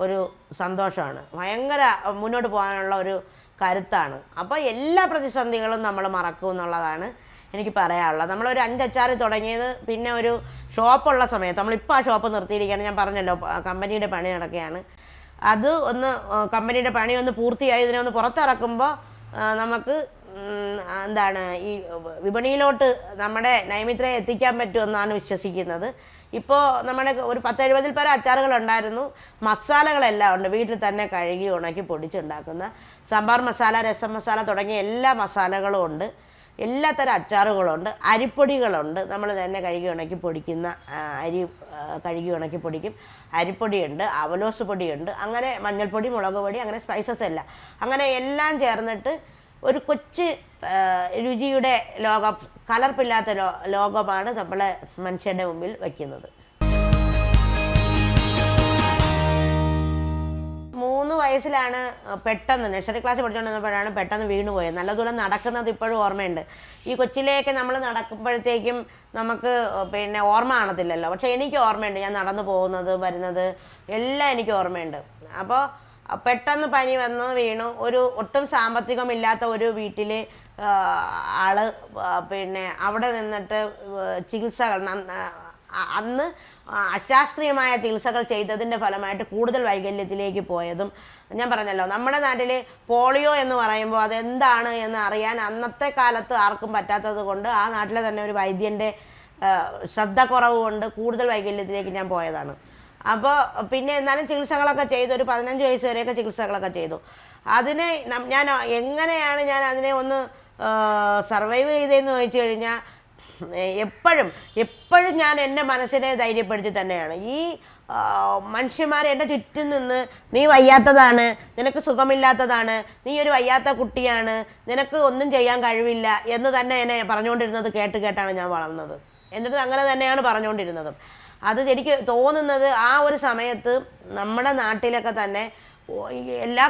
ഒരു സന്തോഷമാണ്, ഭയങ്കര മുന്നോട്ട് പോകാനുള്ള ഒരു കരുത്താണ്. അപ്പോൾ എല്ലാ പ്രതിസന്ധികളും നമ്മൾ മറക്കും എന്നുള്ളതാണ് എനിക്ക് പറയാനുള്ളത്. നമ്മളൊരു 5 അച്ചാർ തുടങ്ങിയത് പിന്നെ ഒരു ഷോപ്പുള്ള സമയത്ത്, നമ്മളിപ്പോൾ ആ ഷോപ്പ് നിർത്തിയിരിക്കുകയാണ്. ഞാൻ പറഞ്ഞല്ലോ കമ്പനിയുടെ പണി നടക്കുകയാണ്. അത് കമ്പനിയുടെ പണി ഒന്ന് പൂർത്തിയായി ഇതിനെ ഒന്ന് പുറത്തിറക്കുമ്പോൾ നമുക്ക് ഈ വിപണിയിലോട്ട് നമ്മുടെ നൈമിത്രയെ എത്തിക്കാൻ പറ്റുമെന്നാണ് വിശ്വസിക്കുന്നത്. ഇപ്പോൾ നമ്മുടെ ഒരു 10-70 പേരെ അച്ചാറുകളുണ്ടായിരുന്നു. മസാലകളെല്ലാം ഉണ്ട്, വീട്ടിൽ തന്നെ കഴുകി ഉണക്കി പൊടിച്ചുണ്ടാക്കുന്ന സാമ്പാർ മസാല, രസം മസാല തുടങ്ങിയ എല്ലാ മസാലകളും ഉണ്ട്. എല്ലാത്തരം അച്ചാറുകളുണ്ട്. അരിപ്പൊടികളുണ്ട്, നമ്മൾ തന്നെ കഴുകി ഉണക്കി പൊടിക്കുന്ന അരി കഴുകി ഉണക്കി പൊടിക്കും. അരിപ്പൊടിയുണ്ട്, അവലോസ് പൊടിയുണ്ട്, അങ്ങനെ മഞ്ഞൾപ്പൊടി, മുളക് പൊടി, അങ്ങനെ സ്പൈസസ് എല്ലാം, അങ്ങനെ എല്ലാം ചേർന്നിട്ട് ഒരു കൊച്ചു രുചിയുടെ ലോകം, കലർപ്പില്ലാത്ത ലോകമാണ് നമ്മൾ മനുഷ്യൻ്റെ മുമ്പിൽ വയ്ക്കുന്നത്. 3 വയസ്സിലാണ് പെട്ടെന്ന് നഴ്സറി ക്ലാസ് പഠിച്ചുകൊണ്ടിരുന്നപ്പോഴാണ് പെട്ടെന്ന് വീണുപോയത്. നല്ലതുപോലെ നടക്കുന്നത് ഇപ്പോഴും ഓർമ്മയുണ്ട്. ഈ കൊച്ചിലേക്ക് നമ്മൾ നടക്കുമ്പോഴത്തേക്കും നമുക്ക് പിന്നെ ഓർമ്മ കാണത്തില്ലല്ലോ, പക്ഷേ എനിക്ക് ഓർമ്മയുണ്ട്. ഞാൻ നടന്നു പോകുന്നത് വരുന്നത് എല്ലാം എനിക്ക് ഓർമ്മയുണ്ട്. അപ്പോൾ പെട്ടെന്ന് പനി വന്നു വീണു. ഒട്ടും സാമ്പത്തികമില്ലാത്ത ഒരു വീട്ടിൽ ആള് പിന്നെ അവിടെ നിന്നിട്ട് ചികിത്സകൾ അന്ന് അശാസ്ത്രീയമായ ചികിത്സകൾ ചെയ്തതിൻ്റെ ഫലമായിട്ട് കൂടുതൽ വൈകല്യത്തിലേക്ക് പോയതും ഞാൻ പറഞ്ഞല്ലോ. നമ്മുടെ നാട്ടിൽ പോളിയോ എന്ന് പറയുമ്പോൾ അതെന്താണ് എന്ന് അറിയാൻ അന്നത്തെ കാലത്ത് ആർക്കും പറ്റാത്തത് കൊണ്ട് ആ നാട്ടിലെ തന്നെ ഒരു വൈദ്യൻ്റെ ശ്രദ്ധക്കുറവ് കൊണ്ട് കൂടുതൽ വൈകല്യത്തിലേക്ക് ഞാൻ പോയതാണ്. അപ്പോൾ പിന്നെ എന്നാലും ചികിത്സകളൊക്കെ ചെയ്തു. ഒരു 15 വയസ്സ് വരെയൊക്കെ ചികിത്സകളൊക്കെ ചെയ്തു. അതിനെ ഞാൻ എങ്ങനെയാണ് ഞാൻ അതിനെ ഒന്ന് സർവൈവ് ചെയ്തതെന്ന് ചോദിച്ചു കഴിഞ്ഞാൽ എപ്പോഴും ഞാൻ എൻ്റെ മനസ്സിനെ ധൈര്യപ്പെടുത്തി തന്നെയാണ്. ഈ മനുഷ്യന്മാർ എൻ്റെ ചുറ്റും നിന്ന് നീ വയ്യാത്തതാണ്, നിനക്ക് സുഖമില്ലാത്തതാണ്, നീ ഒരു വയ്യാത്ത കുട്ടിയാണ്, നിനക്ക് ഒന്നും ചെയ്യാൻ കഴിവില്ല എന്ന് തന്നെ എന്നെ പറഞ്ഞുകൊണ്ടിരുന്നത് കേട്ടാണ് ഞാൻ വളർന്നത്. എന്നിട്ട് അങ്ങനെ തന്നെയാണ് പറഞ്ഞുകൊണ്ടിരുന്നതും. അത് എനിക്ക് തോന്നുന്നത് ആ ഒരു സമയത്ത് നമ്മുടെ നാട്ടിലൊക്കെ തന്നെ എല്ലാ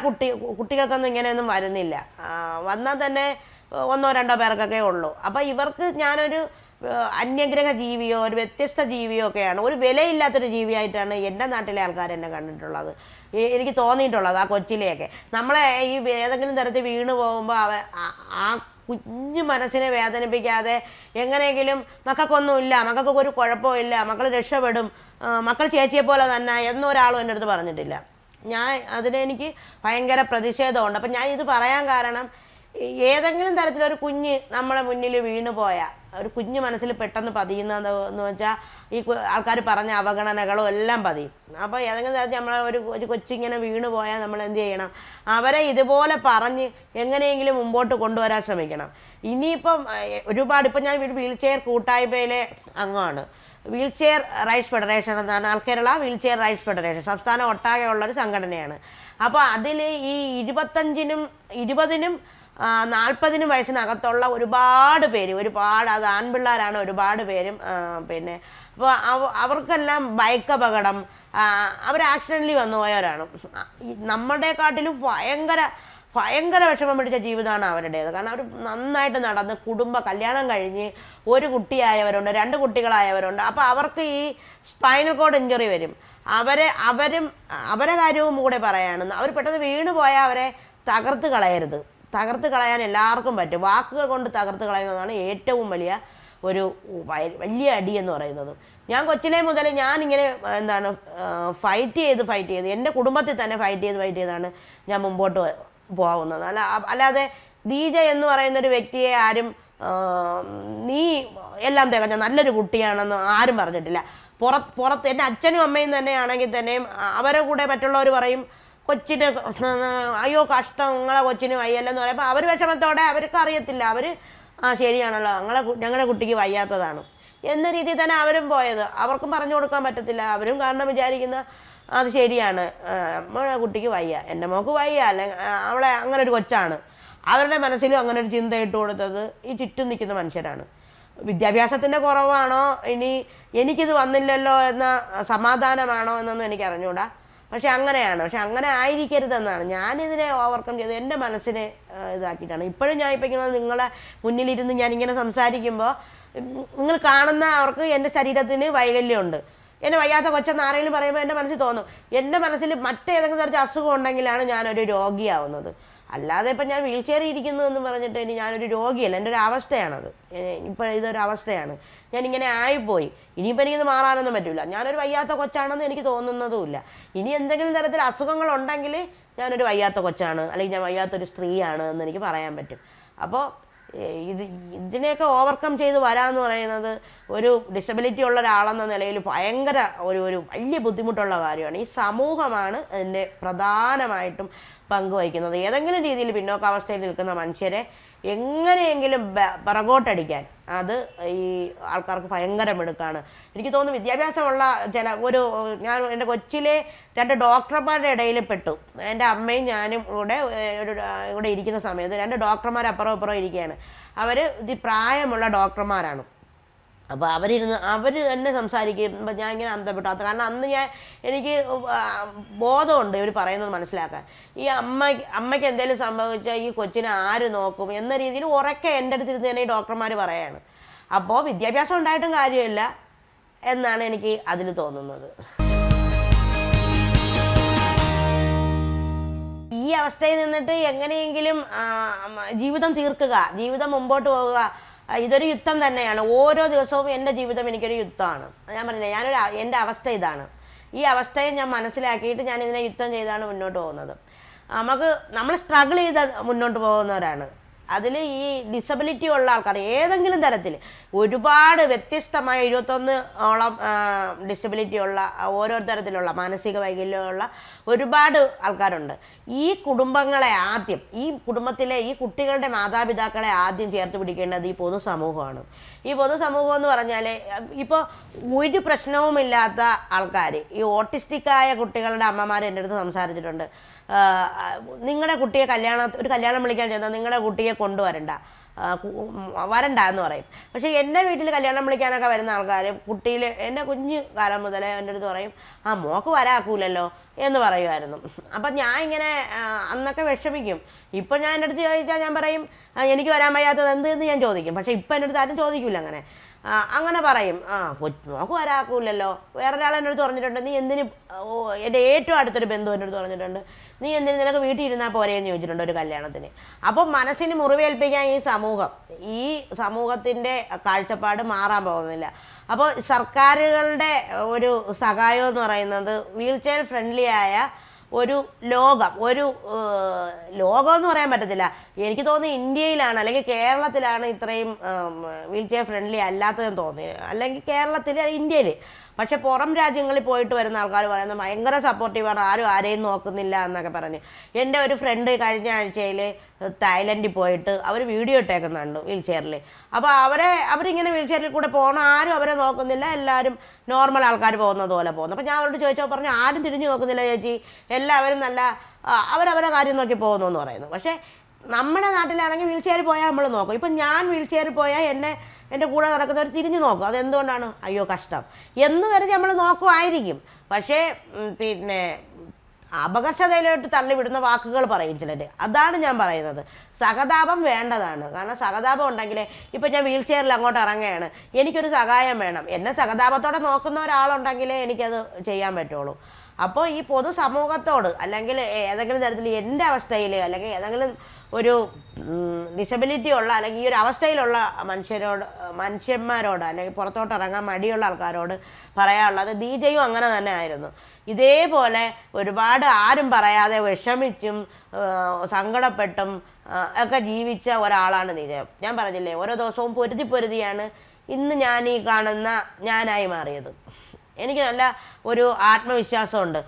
കുട്ടികൾക്കൊന്നും ഇങ്ങനെയൊന്നും വരുന്നില്ല. വന്നാൽ തന്നെ 1-2 പേർക്കൊക്കെ ഉള്ളൂ. അപ്പോൾ ഇവർക്ക് ഞാനൊരു അന്യഗ്രഹ ജീവിയോ ഒരു വ്യത്യസ്ത ജീവിയോ ഒക്കെയാണ്, ഒരു വിലയില്ലാത്തൊരു ജീവിയായിട്ടാണ് എൻ്റെ നാട്ടിലെ ആൾക്കാർ എന്നെ കണ്ടിട്ടുള്ളത്, എനിക്ക് തോന്നിയിട്ടുള്ളത്. ആ കൊച്ചിലെയൊക്കെ നമ്മളെ ഈ ഏതെങ്കിലും തരത്തിൽ വീണ് പോകുമ്പോൾ ആ കുഞ്ഞു മനസ്സിനെ വേദനിപ്പിക്കാതെ എങ്ങനെയെങ്കിലും മക്കൾക്കൊന്നുമില്ല, മക്കൾക്ക് ഒരു കുഴപ്പമില്ല, മക്കൾ രക്ഷപ്പെടും, മക്കൾ ചേച്ചിയെ പോലെ തന്നെ എന്നൊരാളും എൻ്റെ അടുത്ത് പറഞ്ഞിട്ടില്ല. അതിനെനിക്ക് ഭയങ്കര പ്രതിഷേധമുണ്ട്. അപ്പം ഞാൻ ഇത് പറയാൻ കാരണം ഏതെങ്കിലും തരത്തിലൊരു കുഞ്ഞ് നമ്മളെ മുന്നിൽ വീണു പോയാൽ ഒരു കുഞ്ഞ് മനസ്സിൽ പെട്ടെന്ന് പതിയുന്നതെന്ന് വെച്ചാൽ ഈ ആൾക്കാർ പറഞ്ഞ അവഗണനകളും എല്ലാം പതിയും. അപ്പോൾ ഏതെങ്കിലും തരത്തിൽ നമ്മളെ ഒരു കൊച്ചിങ്ങനെ വീണു പോയാൽ നമ്മൾ എന്ത് ചെയ്യണം? അവരെ ഇതുപോലെ പറഞ്ഞ് എങ്ങനെയെങ്കിലും മുമ്പോട്ട് കൊണ്ടുവരാൻ ശ്രമിക്കണം. ഇനിയിപ്പം ഒരുപാട് ഇപ്പം ഞാൻ വീൽ ചെയർ കൂട്ടായ്മയിലെ അംഗമാണ്. വീൽ ചെയർ റൈറ്റ്സ് ഫെഡറേഷൻ എന്നാണ്, all Kerala wheel chair rights federation സംസ്ഥാനം ഒട്ടാകെ ഉള്ളൊരു സംഘടനയാണ്. അപ്പോൾ അതിൽ ഈ 25-നും 20-നും 40-നും വയസ്സിനകത്തുള്ള ഒരുപാട് പേര്, അത് ആൺപിള്ളേരാണ് ഒരുപാട് പേരും. പിന്നെ അപ്പോൾ അവർക്കെല്ലാം ബൈക്ക് അപകടം, അവർ ആക്സിഡൻ്റലി വന്നു പോയവരാണ്. നമ്മുടെക്കാട്ടിലും ഭയങ്കര വിഷമം പിടിച്ച ജീവിതമാണ് അവരുടേത്. കാരണം അവർ നന്നായിട്ട് നടന്ന് കല്യാണം കഴിഞ്ഞ് ഒരു കുട്ടിയായവരുണ്ട്, 2 കുട്ടികളായവരുണ്ട്. അപ്പോൾ അവർക്ക് ഈ സ്പൈനൽ കോഡ് ഇഞ്ചുറി വരും. അവരെ കാര്യവും കൂടെ പറയാണ്, അവർ പെട്ടെന്ന് വീണ് പോയാൽ അവരെ തകർത്ത് കളയാൻ എല്ലാവർക്കും പറ്റും. വാക്കുകൾ കൊണ്ട് തകർത്ത് കളയുന്നതാണ് ഏറ്റവും വലിയ അടി എന്ന് പറയുന്നത്. ഞാൻ കൊച്ചിലെ മുതൽ ഞാനിങ്ങനെ ഫൈറ്റ് ചെയ്ത് എൻ്റെ കുടുംബത്തിൽ തന്നെ ഫൈറ്റ് ചെയ്താണ് ഞാൻ മുമ്പോട്ട് പോകുന്നത്. അല്ലാതെ ദീജ എന്ന് പറയുന്നൊരു വ്യക്തിയെ ആരും നീ എല്ലാം തികഞ്ഞ നല്ലൊരു കുട്ടിയാണെന്ന് ആരും പറഞ്ഞിട്ടില്ല. പുറത്ത് എൻ്റെ അച്ഛനും അമ്മയും തന്നെയാണെങ്കിൽ തന്നെയും അവരെ കൂടെ മറ്റുള്ളവർ പറയും കൊച്ചിന് അയ്യോ കഷ്ടം നിങ്ങളെ കൊച്ചിന് വയ്യല്ലെന്ന് പറയുമ്പോൾ അവർ വിഷമത്തോടെ, അവർക്ക് അറിയത്തില്ല, അവർ ശരിയാണല്ലോ ഞങ്ങളുടെ കുട്ടിക്ക് വയ്യാത്തതാണ് എന്ന രീതിയിൽ തന്നെ അവരും പോയത്. അവർക്കും പറഞ്ഞു കൊടുക്കാൻ പറ്റത്തില്ല. അവരും കാരണം വിചാരിക്കുന്ന അത് ശരിയാണ്, നമ്മളെ കുട്ടിക്ക് വയ്യ, എൻ്റെ മോൾക്ക് വയ്യ, അല്ലെങ്കിൽ അവളെ അങ്ങനെ ഒരു കൊച്ചാണ്. അവരുടെ മനസ്സിലും അങ്ങനെ ഒരു ചിന്ത ഇട്ട് കൊടുത്തത് ഈ ചുറ്റും നിൽക്കുന്ന മനുഷ്യരാണ്. വിദ്യാഭ്യാസത്തിൻ്റെ കുറവാണോ, ഇനി എനിക്കിത് വന്നില്ലല്ലോ എന്ന സമാധാനമാണോ എന്നൊന്നും എനിക്ക് അറിഞ്ഞൂടാ. പക്ഷെ അങ്ങനെയാണ്. പക്ഷെ അങ്ങനെ ആയിരിക്കരുതെന്നാണ് ഞാനിതിനെ ഓവർകം ചെയ്ത് എൻ്റെ മനസ്സിനെ ഇതാക്കിയിട്ടാണ്. ഇപ്പോഴും ഞാൻ ഇപ്പം നിങ്ങളെ മുന്നിലിരുന്ന് ഞാനിങ്ങനെ സംസാരിക്കുമ്പോൾ നിങ്ങൾ കാണുന്ന അവർക്ക് എൻ്റെ ശരീരത്തിന് വൈകല്യമുണ്ട്, എന്നെ വയ്യാത്ത കൊച്ചെന്ന് ആരെങ്കിലും പറയുമ്പോൾ എൻ്റെ മനസ്സിൽ തോന്നും, എൻ്റെ മനസ്സിൽ മറ്റേതെങ്കിലും തരത്തിൽ അസുഖം ഉണ്ടെങ്കിലാണ് ഞാനൊരു രോഗിയാവുന്നത്. അല്ലാതെ ഇപ്പം ഞാൻ വീൽ ചെയറിൽ ഇരിക്കുന്നു എന്ന് പറഞ്ഞിട്ട് ഇനി ഞാനൊരു രോഗിയല്ല, എൻ്റെ ഒരു അവസ്ഥയാണത്. ഇപ്പോൾ ഇതൊരു അവസ്ഥയാണ്, ഞാനിങ്ങനെ ആയിപ്പോയി. ഇനിയിപ്പോൾ എനിക്കിത് മാറാനൊന്നും പറ്റില്ല. ഞാനൊരു വയ്യാത്ത കൊച്ചാണെന്ന് എനിക്ക് തോന്നുന്നതുമില്ല. ഇനി എന്തെങ്കിലും തരത്തിൽ അസുഖങ്ങളുണ്ടെങ്കിൽ ഞാനൊരു വയ്യാത്ത കൊച്ചാണ്, അല്ലെങ്കിൽ ഞാൻ വയ്യാത്തൊരു സ്ത്രീയാണ് എന്ന് എനിക്ക് പറയാൻ പറ്റും. അപ്പോൾ ഇതിനെയൊക്കെ ഓവർകം ചെയ്ത് വരാമെന്ന് പറയുന്നത് ഒരു ഡിസബിലിറ്റി ഉള്ള ഒരാളെന്ന നിലയിൽ ഭയങ്കര ഒരു വലിയ ബുദ്ധിമുട്ടുള്ള കാര്യമാണ്. ഈ സമൂഹമാണ് ഇതിൻ്റെ പ്രധാനമായിട്ടും പങ്കുവഹിക്കുന്നത്. ഏതെങ്കിലും രീതിയിൽ പിന്നോക്കാവസ്ഥയിൽ നിൽക്കുന്ന മനുഷ്യരെ എങ്ങനെയെങ്കിലും പിറകോട്ടടിക്കാൻ അത് ഈ ആൾക്കാർക്ക് ഭയങ്കര മിടുക്കാണ്. എനിക്ക് തോന്നുന്നു വിദ്യാഭ്യാസമുള്ള ഞാൻ എൻ്റെ കൊച്ചിലെ 2 ഡോക്ടർമാരുടെ ഇടയിൽ പെട്ടു. എൻ്റെ അമ്മയും ഞാനും ഇവിടെ ഇരിക്കുന്ന സമയത്ത് 2 ഡോക്ടർമാർ അപ്പുറം ഇപ്പുറം ഇരിക്കുകയാണ്. അവർ പ്രായമുള്ള ഡോക്ടർമാരാണ്. അപ്പോൾ അവർ എന്നെ സംസാരിക്കുമ്പോൾ ഞാൻ ഇങ്ങനെ അന്തപ്പെട്ടു. കാരണം അന്ന് എനിക്ക് ബോധമുണ്ട് ഇവർ പറയുന്നത് മനസ്സിലാക്കാൻ. ഈ അമ്മയ്ക്ക് എന്തെങ്കിലും സംഭവിച്ചാൽ ഈ കൊച്ചിനെ ആര് നോക്കും എന്ന രീതിയിൽ ഉറക്കെ എൻ്റെ അടുത്തിരുന്ന് തന്നെ ഈ ഡോക്ടർമാർ പറയാണ്. അപ്പോൾ വിദ്യാഭ്യാസം ഉണ്ടായിട്ടും കാര്യമില്ല എന്നാണ് എനിക്ക് അതിൽ തോന്നുന്നത്. ഈ അവസ്ഥയിൽ നിന്നിട്ട് എങ്ങനെയെങ്കിലും ജീവിതം തീർക്കുക, ജീവിതം മുമ്പോട്ട് പോവുക, ഇതൊരു യുദ്ധം തന്നെയാണ്. ഓരോ ദിവസവും എൻ്റെ ജീവിതം എനിക്കൊരു യുദ്ധമാണ്. ഞാൻ പറഞ്ഞില്ലേ, എൻ്റെ അവസ്ഥ ഇതാണ്. ഈ അവസ്ഥയെ ഞാൻ മനസ്സിലാക്കിയിട്ട് ഞാൻ ഇതിനെ യുദ്ധം ചെയ്താണ് മുന്നോട്ട് പോകുന്നത്. നമ്മൾ സ്ട്രഗിൾ ചെയ്ത് മുന്നോട്ട് പോകുന്നവരാണ്. അതിൽ ഈ ഡിസബിലിറ്റി ഉള്ള ആൾക്കാർ ഏതെങ്കിലും തരത്തിൽ ഒരുപാട് വ്യത്യസ്തമായ 21ഓളം ഡിസബിലിറ്റി ഉള്ള ഓരോ തരത്തിലുള്ള മാനസിക വൈകല്യമുള്ള ഒരുപാട് ആൾക്കാരുണ്ട്. ഈ കുടുംബങ്ങളെ ആദ്യം, ഈ കുടുംബത്തിലെ ഈ കുട്ടികളുടെ മാതാപിതാക്കളെ ആദ്യം ചേർത്ത് പിടിക്കേണ്ടത് ഈ പൊതുസമൂഹമാണ്. ഈ പൊതുസമൂഹം എന്ന് പറഞ്ഞാൽ ഇപ്പോൾ ഒരു പ്രശ്നവുമില്ലാത്ത ആൾക്കാർ, ഈ ഓട്ടിസ്റ്റിക്കായ കുട്ടികളുടെ അമ്മമാർ എൻ്റെ അടുത്ത് സംസാരിച്ചിട്ടുണ്ട്. നിങ്ങളുടെ കുട്ടിയെ ഒരു കല്യാണം വിളിക്കാൻ ചെന്നാൽ നിങ്ങളുടെ കുട്ടിയെ കൊണ്ടുവരണ്ട എന്ന് പറയും. പക്ഷേ എൻ്റെ വീട്ടിൽ കല്യാണം വിളിക്കാനൊക്കെ വരുന്ന ആൾക്കാർ എൻ്റെ കുഞ്ഞു കാലം മുതലേ എൻ്റെ അടുത്ത് പറയും, മോക്ക് വരാക്കൂലല്ലോ എന്ന് പറയുമായിരുന്നു. അപ്പം ഞാൻ ഇങ്ങനെ അന്നൊക്കെ വിഷമിക്കും. ഇപ്പം ഞാൻ എൻ്റെ അടുത്ത് ചോദിച്ചാൽ ഞാൻ പറയും എനിക്ക് വരാൻ വയ്യാത്തത് എന്തെന്ന് ഞാൻ ചോദിക്കും. പക്ഷേ ഇപ്പം എൻ്റെ അടുത്ത് ആരും ചോദിക്കില്ല അങ്ങനെ പറയും. മോക്ക് വരാക്കൂലല്ലോ. വേറൊരാൾ എൻ്റെ അടുത്ത് പറഞ്ഞിട്ടുണ്ട്, നീ എന്തിന്, എൻ്റെ ഏറ്റവും അടുത്തൊരു ബന്ധു എൻ്റെ അടുത്ത് പറഞ്ഞിട്ടുണ്ട്, നീ എന്തിന് നിനക്ക് വീട്ടിൽ ഇരുന്നാൽ പോരെയെന്ന് ചോദിച്ചിട്ടുണ്ട് ഒരു കല്യാണത്തിന്. അപ്പോൾ മനസ്സിന് മുറിവേൽപ്പിക്കാൻ ഈ സമൂഹത്തിൻ്റെ കാഴ്ചപ്പാട് മാറാൻ പോകുന്നില്ല. അപ്പോൾ സർക്കാരുകളുടെ ഒരു സഹായം എന്ന് പറയുന്നത് വീൽ ചെയർ ഫ്രണ്ട്ലി ആയ ഒരു ലോകം, ഒരു ലോകം എന്ന് പറയാൻ പറ്റത്തില്ല. എനിക്ക് തോന്നുന്നു ഇന്ത്യയിലാണ് അല്ലെങ്കിൽ കേരളത്തിലാണ് ഇത്രയും വീൽ ചെയർ ഫ്രണ്ട്ലി അല്ലാത്തതെന്ന് തോന്നി, അല്ലെങ്കിൽ കേരളത്തിൽ, ഇന്ത്യയിൽ. പക്ഷെ പുറം രാജ്യങ്ങളിൽ പോയിട്ട് വരുന്ന ആൾക്കാർ പറയുന്നത് ഭയങ്കര സപ്പോർട്ടീവാണ്, ആരും ആരെയും നോക്കുന്നില്ല എന്നൊക്കെ പറഞ്ഞ്. എൻ്റെ ഒരു ഫ്രണ്ട് കഴിഞ്ഞ ആഴ്ചയിൽ തായ്ലൻഡിൽ പോയിട്ട് അവർ വീഡിയോ ഇട്ടേക്കുന്നുണ്ട് വീൽ ചെയറിൽ. അപ്പോൾ അവരിങ്ങനെ വീൽ ചെയറിൽ കൂടെ പോകണം, ആരും അവരെ നോക്കുന്നില്ല, എല്ലാവരും നോർമൽ ആൾക്കാർ പോകുന്നത് പോലെ പോകുന്നു. അപ്പോൾ ഞാൻ അവരോട് ചോദിച്ചപ്പോൾ പറഞ്ഞു, ആരും തിരിഞ്ഞു നോക്കുന്നില്ല ചേച്ചി, എല്ലാവരും നല്ല അവരവരെ കാര്യം നോക്കി പോകുന്നു എന്ന് പറയുന്നു. പക്ഷേ നമ്മുടെ നാട്ടിലാണെങ്കിൽ വീൽ ചെയറിൽ പോയാൽ നമ്മൾ നോക്കും. ഇപ്പം ഞാൻ വീൽ ചെയറിൽ പോയാൽ എൻ്റെ കൂടെ നടക്കുന്നവർ തിരിഞ്ഞു നോക്കും. അതെന്തുകൊണ്ടാണ്? അയ്യോ കഷ്ടം എന്ന് കരുതി നമ്മൾ നോക്കുമായിരിക്കും. പക്ഷേ പിന്നെ അപകർഷതയിലോട്ട് തള്ളിവിടുന്ന വാക്കുകൾ പറയും ചിലർ. അതാണ് ഞാൻ പറയുന്നത്. സഹതാപം വേണ്ടതാണ്. കാരണം സഹതാപം ഉണ്ടെങ്കിലേ, ഇപ്പം ഞാൻ വീൽ ചെയറിൽ അങ്ങോട്ട് ഇറങ്ങുകയാണ്, എനിക്കൊരു സഹായം വേണം, എന്നെ സഹതാപത്തോടെ നോക്കുന്ന ഒരാളുണ്ടെങ്കിലേ എനിക്കത് ചെയ്യാൻ പറ്റുള്ളൂ. അപ്പോൾ ഈ പൊതുസമൂഹത്തോട് അല്ലെങ്കിൽ ഏതെങ്കിലും തരത്തിൽ എൻ്റെ അവസ്ഥയിൽ അല്ലെങ്കിൽ ഏതെങ്കിലും ഒരു ഡിസബിലിറ്റി ഉള്ള അല്ലെങ്കിൽ ഈ ഒരു അവസ്ഥയിലുള്ള മനുഷ്യന്മാരോട് അല്ലെങ്കിൽ പുറത്തോട്ട് ഇറങ്ങാൻ മടിയുള്ള ആൾക്കാരോട് പറയാനുള്ളത്, ദീജയും അങ്ങനെ തന്നെ ആയിരുന്നു. ഇതേപോലെ ഒരുപാട് ആരും പറയാതെ വിഷമിച്ചും സങ്കടപ്പെട്ടും ഒക്കെ ജീവിച്ച ഒരാളാണ് ദീജ. ഞാൻ പറഞ്ഞില്ലേ, ഓരോ ദിവസവും പൊരുതിയാണ് ഇന്ന് ഞാൻ ഈ കാണുന്ന ഞാനായി മാറിയത്. എനിക്ക് നല്ല ഒരു ആത്മവിശ്വാസമുണ്ട്.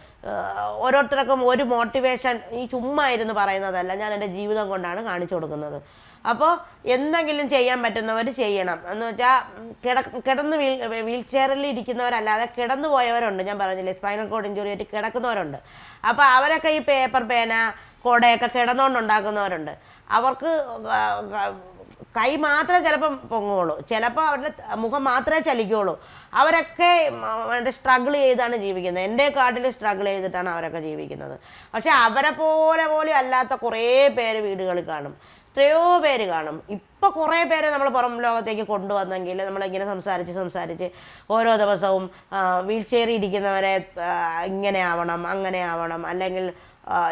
ഓരോരുത്തർക്കും ഒരു മോട്ടിവേഷൻ ഈ ചുമ്മാ ഇരുന്ന് പറയുന്നതല്ല, ഞാൻ എൻ്റെ ജീവിതം കൊണ്ടാണ് കാണിച്ചു കൊടുക്കുന്നത്. അപ്പോൾ എന്തെങ്കിലും ചെയ്യാൻ പറ്റുന്നവർ ചെയ്യണം. എന്ന് വെച്ചാൽ കിടന്ന് വീൽ ചെയറിൽ ഇരിക്കുന്നവരല്ലാതെ കിടന്നു പോയവരുണ്ട്. ഞാൻ പറഞ്ഞില്ലേ, സ്പൈനൽ കോഡ് ഇഞ്ചുറി ആയിട്ട് കിടക്കുന്നവരുണ്ട്. അപ്പോൾ അവരൊക്കെ ഈ പേപ്പർ പേന കൊടയൊക്കെ കിടന്നുകൊണ്ടുണ്ടാക്കുന്നവരുണ്ട്. അവർക്ക് കൈ മാത്രമേ ചിലപ്പം പൊങ്ങുള്ളൂ, ചിലപ്പോൾ അവരുടെ മുഖം മാത്രമേ ചലിക്കുള്ളൂ. അവരൊക്കെ സ്ട്രഗിൾ ചെയ്താണ് ജീവിക്കുന്നത്. എൻ്റെ കാട്ടിൽ സ്ട്രഗിൾ ചെയ്തിട്ടാണ് അവരൊക്കെ ജീവിക്കുന്നത്. പക്ഷെ അവരെ പോലും അല്ലാത്ത കുറേ പേര് വീടുകളിൽ കാണും, എത്രയോ പേര് കാണും. ഇപ്പോൾ കുറേ പേരെ നമ്മൾ പുറം ലോകത്തേക്ക് കൊണ്ടുവന്നെങ്കിൽ നമ്മളിങ്ങനെ സംസാരിച്ച് ഓരോ ദിവസവും വീൽ ചെയറിൽ ഇരിക്കുന്നവരെ ഇങ്ങനെ ആവണം അങ്ങനെ ആവണം, അല്ലെങ്കിൽ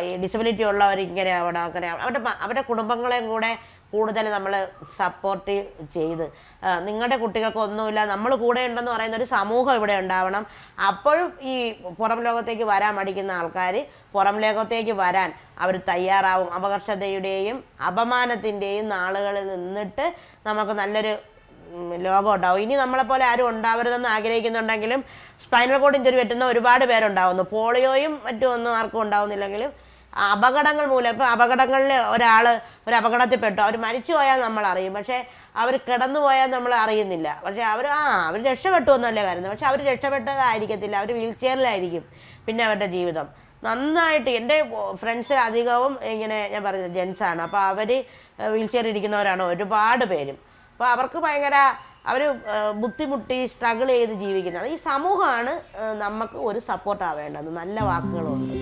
ഈ ഡിസബിലിറ്റി ഉള്ളവർ ഇങ്ങനെ ആവണം അങ്ങനെ ആവണം, അവരുടെ കുടുംബങ്ങളെയും കൂടെ കൂടുതൽ നമ്മൾ സപ്പോർട്ട് ചെയ്ത്, നിങ്ങളുടെ കുട്ടികൾക്ക് ഒന്നുമില്ല, നമ്മൾ കൂടെ ഉണ്ടെന്ന് പറയുന്ന ഒരു സമൂഹം ഇവിടെ ഉണ്ടാവണം. അപ്പോഴും ഈ പുറം ലോകത്തേക്ക് വരാൻ മടിക്കുന്ന ആൾക്കാർ പുറം ലോകത്തേക്ക് വരാൻ അവർ തയ്യാറാവും. അപകർഷതയുടെയും അപമാനത്തിൻ്റെയും നാളുകളിൽ നിന്നിട്ട് നമുക്ക് നല്ലൊരു ലോകം ഉണ്ടാവും. ഇനി നമ്മളെപ്പോലെ ആരും ഉണ്ടാവരുതെന്ന് ആഗ്രഹിക്കുന്നുണ്ടെങ്കിലും സ്പൈനൽ കോഡ് ഇഞ്ചുറി പറ്റുന്ന ഒരുപാട് പേരുണ്ടാവുന്നു. പോളിയോയും മറ്റും ഒന്നും ആർക്കും ഉണ്ടാവുന്നില്ലെങ്കിലും അപകടങ്ങൾ മൂലം, ഇപ്പോൾ അപകടങ്ങളിൽ ഒരു അപകടത്തിൽ പെട്ടു, അവർ മരിച്ചു പോയാൽ നമ്മൾ അറിയും, പക്ഷേ അവർ കിടന്നു പോയാൽ നമ്മൾ അറിയുന്നില്ല. പക്ഷേ അവർ രക്ഷപ്പെട്ടു എന്നല്ലേ കരുതുന്നത്. പക്ഷെ അവർ രക്ഷപ്പെട്ടതായിരിക്കത്തില്ല, അവർ വീൽ ചെയറിലായിരിക്കും പിന്നെ അവരുടെ ജീവിതം. നന്നായിട്ട് എൻ്റെ ഫ്രണ്ട്സ് അധികവും ഇങ്ങനെ ഞാൻ പറഞ്ഞത് ജെൻസാണ്. അപ്പോൾ അവർ വീൽ ചെയർ ഇരിക്കുന്നവരാണ് ഒരുപാട് പേരും. അപ്പോൾ അവർക്ക് അവർ ബുദ്ധിമുട്ടി സ്ട്രഗിൾ ചെയ്ത് ജീവിക്കുന്നത്. ഈ സമൂഹമാണ് നമുക്ക് ഒരു സപ്പോർട്ടാവേണ്ടത്. നല്ല വാക്കുകളുണ്ട്.